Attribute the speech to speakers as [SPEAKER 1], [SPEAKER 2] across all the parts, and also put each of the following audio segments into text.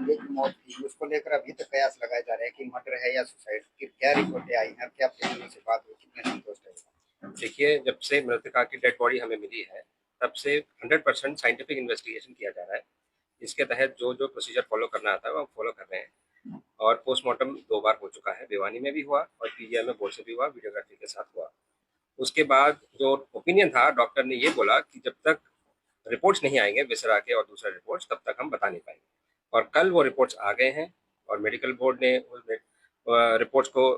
[SPEAKER 1] संजय की मौत थी उसको लेकर अभी तक कयास लगाए जा रहे हैं कि मर्डर है या सुसाइड की, क्या रिपोर्टें आई हैं, क्या परिजनों से बात हुई, कितने संतुष्ट है?
[SPEAKER 2] देखिए, जब से मृतका की डेड बॉडी हमें मिली है तब से 100% साइंटिफिक इन्वेस्टिगेशन किया जा रहा है। इसके तहत जो जो प्रोसीजर फॉलो करना आता है वो हम फॉलो कर रहे हैं। और पोस्टमार्टम 2 बार हो चुका है, भिवानी में भी हुआ और पीजीआई में बोर्ड से भी हुआ, वीडियोग्राफी के साथ हुआ। उसके बाद जो ओपिनियन था, डॉक्टर ने ये बोला कि जब तक रिपोर्ट्स नहीं आएंगे विसरा के और दूसरा रिपोर्ट्स, तब तक हम बता नहीं पाएंगे। और कल वो रिपोर्ट्स आ गए हैं और मेडिकल बोर्ड ने रिपोर्ट्स को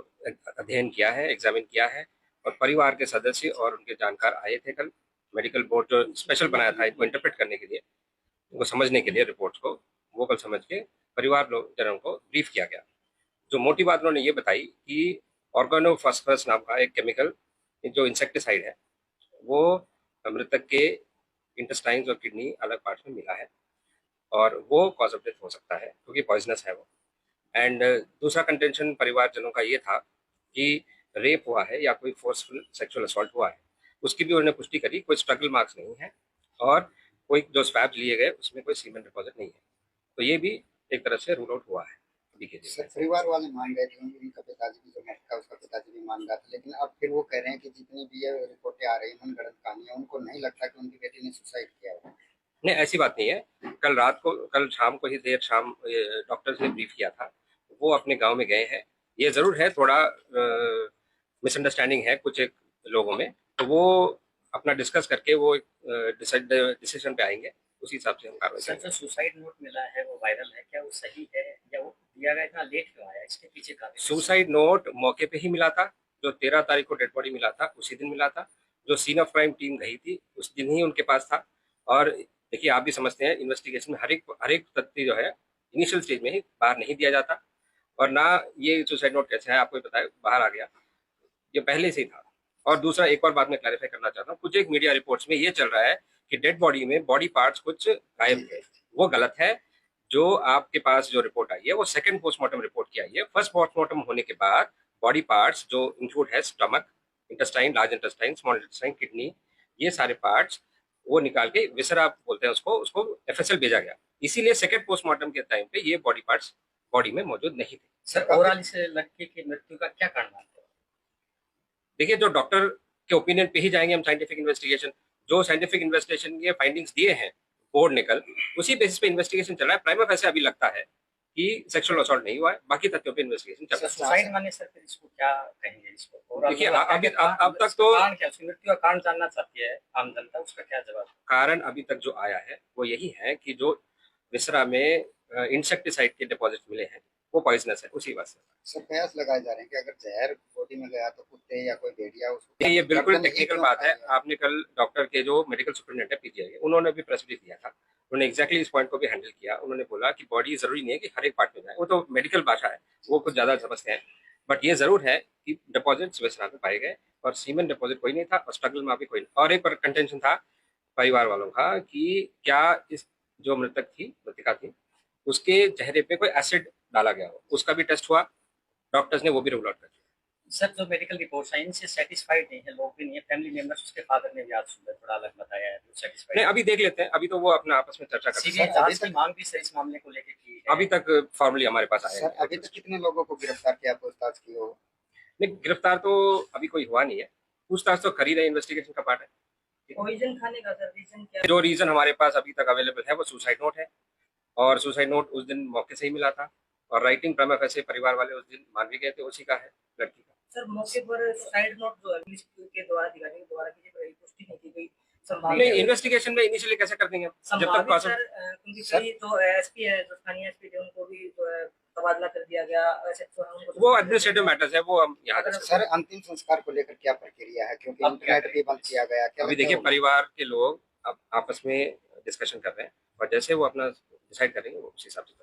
[SPEAKER 2] अध्ययन किया है, एग्जामिन किया है। और परिवार के सदस्य और उनके जानकार आए थे कल। मेडिकल बोर्ड जो स्पेशल बनाया था इनको इंटरप्रेट करने के लिए, उनको समझने के लिए रिपोर्ट्स को, वो कल समझ के परिवार लोग जनों को ब्रीफ किया गया। जो मोटी बात उन्होंने ये बताई कि ऑर्गेनोफॉस्फरस नाम का एक केमिकल जो इंसेक्टिसाइड है, वो मृतक के इंटेस्टाइन्स और किडनी अलग पार्ट्स में मिला है और वो कॉज ऑफ डेथ हो सकता है क्योंकि पॉइजनस है वो। एंड दूसरा कंटेंशन परिवारजनों का ये था कि रेप हुआ है या कोई फोर्सफुल सेक्सुअल असॉल्ट हुआ है, उसकी भी उन्होंने पुष्टि करी। कोई स्ट्रगल मार्क्स नहीं है और कोई जो स्वैब्स लिए गए उसमें कोई सीमेंट डिपॉजिट नहीं है, तो ये भी एक तरह से रूल आउट हुआ है।
[SPEAKER 1] सर परिवार वाले मान गए थे, उनका पिताजी भी जो मौत था उसका पिताजी भी मान रहा था, लेकिन अब फिर वो कह रहे हैं कि जितनी भी ये रिपोर्टें आ रही हैं मनगढ़ंत कहानियां, उनको नहीं लगता कि उनकी बेटी ने सुसाइड किया हो।
[SPEAKER 2] नहीं, ऐसी बात नहीं है। कल शाम को ही देर शाम डॉक्टर्स ने ब्रीफ किया था, वो अपने गांव में गए हैं। ये जरूर है थोड़ा मिसअंडरस्टैंडिंग है कुछ एक लोगों में, तो वो अपना डिस्कस करके वो डिसीजन पे आएंगे, उसी हिसाब से हम कार्रवाई करेंगे।
[SPEAKER 3] जो सुसाइड नोट मिला है वो वायरल है, क्या वो सही है या वो दिया गया इतना लेट क्यों आया, इसके पीछे का?
[SPEAKER 2] सुसाइड नोट मौके पे ही मिला था, जो 13 तारीख को डेड बॉडी मिला था उसी दिन मिला था। जो सीन ऑफ क्राइम टीम गई थी उस दिन ही उनके पास था। और देखिए, आप भी समझते हैं इन्वेस्टिगेशन में हर एक तथ्य जो है इनिशियल स्टेज में ही बाहर नहीं दिया जाता। और ना ये सुसाइड नोट कैसे है आपको ही पता है, बाहर आ गया, ये पहले से ही था। और दूसरा एक और बात मैं क्लैरिफाई करना चाहता हूँ, कुछ एक मीडिया रिपोर्ट्स में ये चल रहा है कि डेड बॉडी में बॉडी पार्ट्स कुछ गायब थे, वो गलत है। जो आपके पास जो रिपोर्ट आई है वो सेकंड पोस्टमार्टम रिपोर्ट की आई है। फर्स्ट पोस्टमार्टम होने के बाद बॉडी पार्ट्स जो इंक्लूड है stomach, intestine, large intestine, small intestine, kidney, ये सारे पार्ट्स वो निकाल के विसरा बोलते हैं उसको एफएसएल भेजा गया। इसीलिए सेकंड पोस्टमार्टम के टाइम पे ये बॉडी पार्ट्स बॉडी में मौजूद नहीं थे।
[SPEAKER 3] सर ओवरऑल इस लड़के की मृत्यु का क्या कारण है?
[SPEAKER 2] देखिए, जो डॉक्टर के ओपिनियन पे ही जाएंगे हम साइंटिफिक इन्वेस्टिगेशन। जो साइंटिफिक इन्वेस्टिगेशन के फाइंडिंग्स दिए हैं बोर्ड ने कल, उसी बेसिस पे इन्वेस्टिगेशन चल रहा है। प्राइमा फेसी अभी लगता है कि सेक्सुअल असॉल्ट नहीं हुआ है, बाकी तथ्यों पे इन्वेस्टिगेशन चल रहा है।
[SPEAKER 3] सुसाइड माने सर फिर इसको क्या कहेंगे? इसको
[SPEAKER 2] देखिए, अब तक तो
[SPEAKER 3] कारण क्या, उसकी मृत्यु का कारण जानना चाहती है आम जनता, उसका क्या जवाब?
[SPEAKER 2] कारण अभी तक जो आया है वो यही है कि जो विसरा में इंसेक्टिसाइड के डिपॉजिट मिले हैं वो पॉइजनस है, उसी वजह से।
[SPEAKER 1] सर कयास लगाए जा रहे हैं कि अगर जहर बॉडी में गया तो कुत्ते या कोई भेड़िया उसको।
[SPEAKER 2] ये बिल्कुल टेक्निकल बात है। आपने कल डॉक्टर के जो मेडिकल सुपरिटेंडेंट है पीजीआई, उन्होंने भी प्रेस रिलीज दिया था, उन्होंने एग्जैक्टली इस पॉइंट को भी हैंडल किया। उन्होंने बोला कि बॉडी जरूरी नहीं है कि हर एक पार्ट में जाए, वो तो मेडिकल भाषा है, वो कुछ ज्यादा समझते हैं। बट ये जरूर है कि डिपॉजिट्स विसरा में पाए गए और सीमेंट डिपॉजिट कोई नहीं था और स्ट्रगल में भी कोई नहीं। और एक पर कंटेंशन था परिवार वालों का कि क्या इस जो मृतिका थी उसके चेहरे पे कोई एसिड डाला गया हो, उसका भी टेस्ट हुआ, डॉक्टर्स ने वो भी रूल आउट कर दिया।
[SPEAKER 3] सर जो मेडिकल रिपोर्ट्स हैं इनसे सेटिस्फाइड नहीं है लोग भी नहीं है, फैमिली मेंबर्स, उसके फादर ने भी आज सुबह थोड़ा अलग बताया है, सेटिस्फाइड
[SPEAKER 2] नहीं, अभी देख लेते हैं, अभी तो वो अपना आपस में चर्चा करते हैं।
[SPEAKER 3] जांच की मांग भी सर इस मामले को लेकर की है।
[SPEAKER 2] अभी तक फॉर्मली हमारे पास आया है।
[SPEAKER 1] अभी तक कितने लोगों को गिरफ्तार किया, पूछताछ की हो?
[SPEAKER 2] नहीं, गिरफ्तार तो अभी कोई हुआ नहीं है, पूछताछ तो कर ही रहे, इन्वेस्टिगेशन का पार्ट है।
[SPEAKER 3] पॉइजन खाने का सर रीजन क्या?
[SPEAKER 2] जो रीजन हमारे पास अभी तक अवेलेबल है वो सुसाइड नोट है, और सुसाइड नोट उस दिन मौके से ही मिला था और राइटिंग प्राइमा फेसी परिवार वाले उस दिन मान भी गए थे उसी का है, लड़की का।
[SPEAKER 3] सर मौके पर सुसाइड नोट जो है पुलिस के द्वारा अधिकारियों के द्वारा किसी पर पुष्टि नहीं की गई।
[SPEAKER 2] नहीं, इन्वेस्टिगेशन में इनिशियली कैसे कर देंगे जब तक
[SPEAKER 3] सर, क्योंकि जो एसपी है, जो स्थानीय एसपी थे, उनको भी जो है तबादला कर दिया गया,
[SPEAKER 2] वो एडमिनिस्ट्रेटिव मैटर्स है, वो हम यहाँ
[SPEAKER 1] सर अंतिम संस्कार को लेकर क्या प्रक्रिया है, क्योंकि इंटरनेट भी बंद किया गया?
[SPEAKER 2] अभी देखिए, परिवार के लोग अब आपस में डिस्कशन कर रहे हैं और जैसे वो अपना डिसाइड करेंगे वो उस हिसाब से